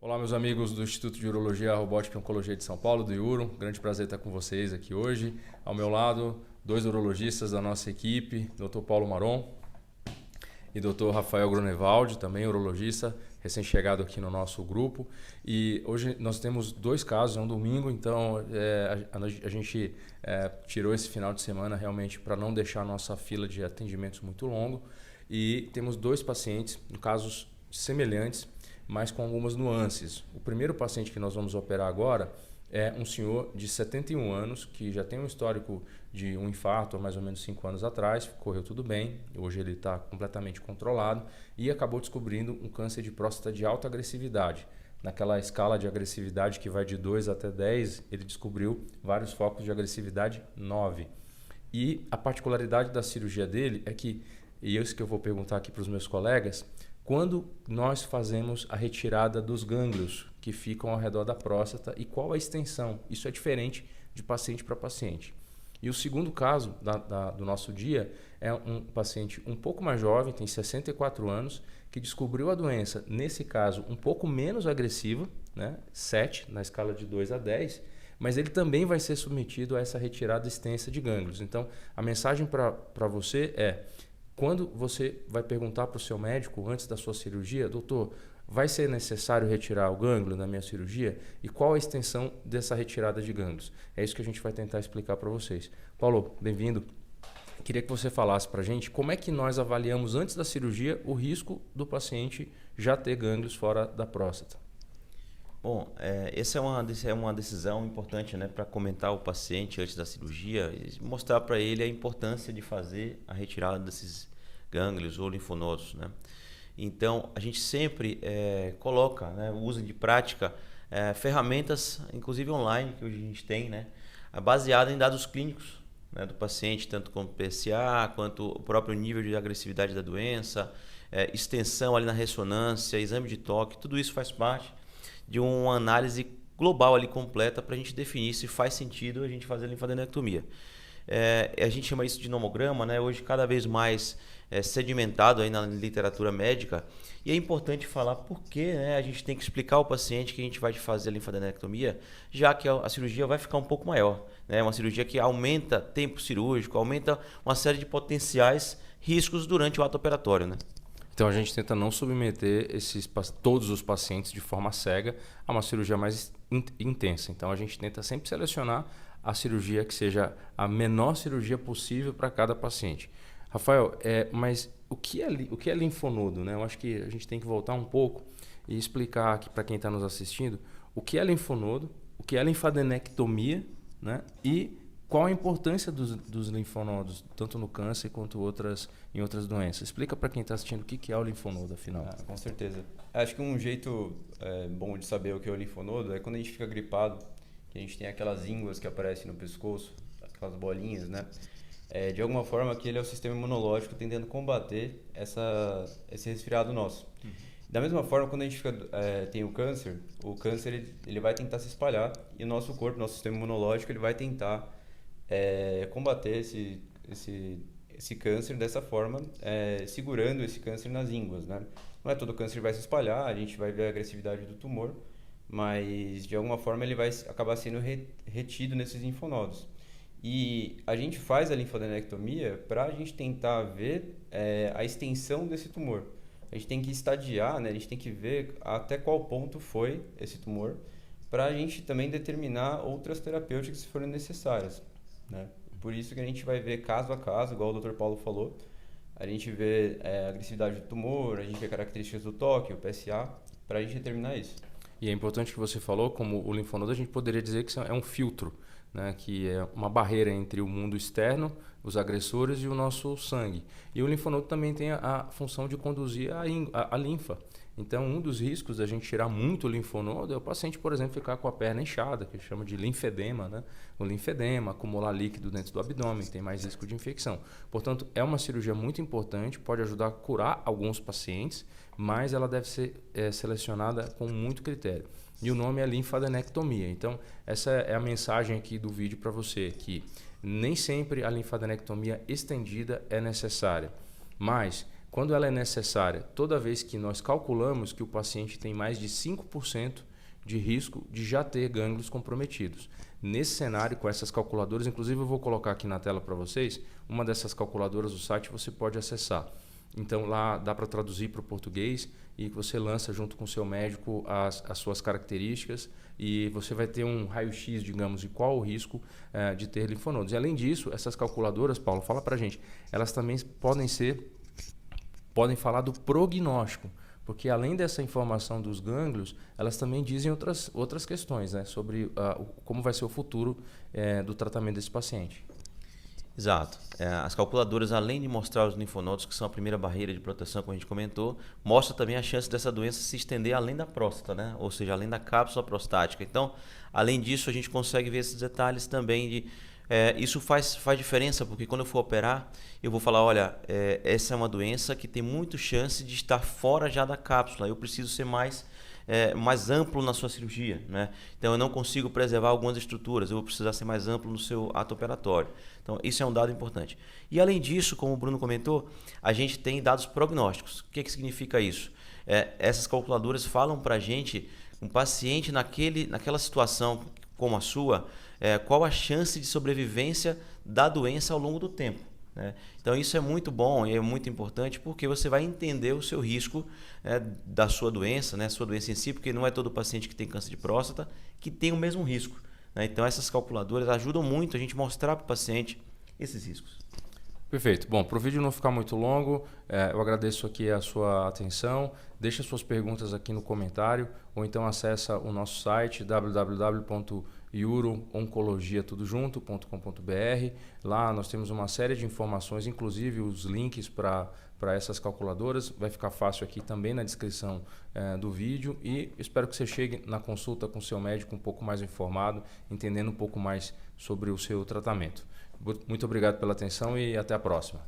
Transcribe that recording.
Olá, meus amigos do Instituto de Urologia, Robótica e Oncologia de São Paulo, do IURO. Grande prazer estar com vocês aqui hoje. Ao meu lado, dois urologistas da nossa equipe, Dr. Paulo Maron e Dr. Rafael Gronevaldi, também urologista, recém-chegado aqui no nosso grupo. E hoje nós temos dois casos, é um domingo, então a gente tirou esse final de semana realmente para não deixar a nossa fila de atendimentos muito longo. E temos dois pacientes, em casos semelhantes, mas com algumas nuances. O primeiro paciente que nós vamos operar agora é um senhor de 71 anos que já tem um histórico de um infarto há mais ou menos 5 anos atrás, correu tudo bem, hoje ele está completamente controlado e acabou descobrindo um câncer de próstata de alta agressividade. Naquela escala de agressividade que vai de 2 até 10, ele descobriu vários focos de agressividade 9. E a particularidade da cirurgia dele é que, e é isso que eu vou perguntar aqui para os meus colegas, quando nós fazemos a retirada dos gânglios que ficam ao redor da próstata e qual a extensão. Isso é diferente de paciente para paciente. E o segundo caso do nosso dia é um paciente um pouco mais jovem, tem 64 anos, que descobriu a doença, nesse caso, um pouco menos agressiva, né? 7 na escala de 2 a 10, mas ele também vai ser submetido a essa retirada extensa de gânglios. Então, a mensagem para você é: quando você vai perguntar para o seu médico antes da sua cirurgia, doutor, vai ser necessário retirar o gânglio na minha cirurgia? E qual a extensão dessa retirada de gânglios? É isso que a gente vai tentar explicar para vocês. Paulo, bem-vindo. Queria que você falasse para a gente como é que nós avaliamos antes da cirurgia o risco do paciente já ter gânglios fora da próstata. Bom, essa é uma decisão importante, né, para comentar o paciente antes da cirurgia e mostrar para ele a importância de fazer a retirada desses gânglios ou linfonodos, né? Então, a gente sempre coloca, né, o uso de prática, ferramentas, inclusive online, que hoje a gente tem, né, baseada em dados clínicos, né, do paciente, tanto como PSA, quanto o próprio nível de agressividade da doença, extensão ali na ressonância, exame de toque, tudo isso faz parte de uma análise global ali completa para a gente definir se faz sentido a gente fazer a linfadenectomia. A gente chama isso de nomograma, né? Hoje cada vez mais sedimentado aí na literatura médica, e é importante falar por que, né, a gente tem que explicar ao paciente que a gente vai fazer a linfadenectomia, já que a cirurgia vai ficar um pouco maior, né? Uma cirurgia que aumenta tempo cirúrgico, aumenta uma série de potenciais riscos durante o ato operatório, né? Então a gente tenta não submeter todos os pacientes de forma cega a uma cirurgia mais intensa. Então a gente tenta sempre selecionar a cirurgia que seja a menor cirurgia possível para cada paciente. Rafael, mas o que é linfonodo, né? Eu acho que a gente tem que voltar um pouco e explicar aqui para quem está nos assistindo o que é linfonodo, o que é linfadenectomia, né? E qual a importância dos linfonodos, tanto no câncer quanto em outras doenças? Explica para quem está assistindo o que é o linfonodo, afinal. Com certeza. Acho que um jeito bom de saber o que é o linfonodo é quando a gente fica gripado, que a gente tem aquelas ínguas que aparecem no pescoço, aquelas bolinhas, né? De alguma forma, aquele é o sistema imunológico tentando combater esse resfriado nosso. Uhum. Da mesma forma, quando a gente tem o câncer ele vai tentar se espalhar e o nosso corpo, nosso sistema imunológico, ele vai tentar combater esse câncer dessa forma, segurando esse câncer nas ínguas, né? Não é todo câncer que vai se espalhar, a gente vai ver a agressividade do tumor, mas de alguma forma ele vai acabar sendo retido nesses linfonodos. E a gente faz a linfadenectomia para a gente tentar ver a extensão desse tumor. A gente tem que estadiar, né? A gente tem que ver até qual ponto foi esse tumor, para a gente também determinar outras terapêuticas se forem necessárias, né? Por isso que a gente vai ver caso a caso, igual o Dr. Paulo falou. A gente vê a agressividade do tumor, a gente vê características do toque, o PSA, para a gente determinar isso. E é importante que você falou, como o linfonodo, a gente poderia dizer que é um filtro, né, que é uma barreira entre o mundo externo, os agressores e o nosso sangue. E o linfonodo também tem a função de conduzir a linfa. Então, um dos riscos da gente tirar muito linfonodo é o paciente, por exemplo, ficar com a perna inchada, que chama de linfedema, né? O linfedema, acumular líquido dentro do abdômen, tem mais risco de infecção. Portanto, é uma cirurgia muito importante, pode ajudar a curar alguns pacientes, mas ela deve ser selecionada com muito critério. E o nome é linfadenectomia. Então, essa é a mensagem aqui do vídeo para você, que nem sempre a linfadenectomia estendida é necessária. Mas quando ela é necessária? Toda vez que nós calculamos que o paciente tem mais de 5% de risco de já ter gânglios comprometidos. Nesse cenário, com essas calculadoras, inclusive eu vou colocar aqui na tela para vocês, uma dessas calculadoras do site você pode acessar. Então lá dá para traduzir para o português e você lança junto com o seu médico as suas características e você vai ter um raio-x, digamos, de qual o risco de ter linfonodos. E além disso, essas calculadoras, Paulo, fala para a gente, elas também podem falar do prognóstico, porque além dessa informação dos gânglios, elas também dizem outras questões, né, sobre como vai ser o futuro do tratamento desse paciente. Exato. As calculadoras, além de mostrar os linfonodos, que são a primeira barreira de proteção, como a gente comentou, mostra também a chance dessa doença se estender além da próstata, né? Ou seja, além da cápsula prostática. Então, além disso, a gente consegue ver esses detalhes também de... isso faz diferença, porque quando eu for operar, eu vou falar, olha, essa é uma doença que tem muita chance de estar fora já da cápsula. Eu preciso ser mais amplo na sua cirurgia, né? Então eu não consigo preservar algumas estruturas, eu vou precisar ser mais amplo no seu ato operatório. Então isso é um dado importante. E além disso, como o Bruno comentou, a gente tem dados prognósticos. O que significa isso? Essas calculadoras falam para a gente, um paciente naquela situação como a sua, qual a chance de sobrevivência da doença ao longo do tempo. Então isso é muito bom e é muito importante porque você vai entender o seu risco da sua doença, né? Sua doença em si, porque não é todo paciente que tem câncer de próstata que tem o mesmo risco, né? Então essas calculadoras ajudam muito a gente mostrar para o paciente esses riscos. Perfeito. Bom, para o vídeo não ficar muito longo, eu agradeço aqui a sua atenção. Deixa suas perguntas aqui no comentário ou então acessa o nosso site www.iurooncologiatudojunto.com.br. Lá nós temos uma série de informações, inclusive os links para essas calculadoras. Vai ficar fácil aqui também na descrição do vídeo e espero que você chegue na consulta com o seu médico um pouco mais informado, entendendo um pouco mais sobre o seu tratamento. Muito obrigado pela atenção e até a próxima.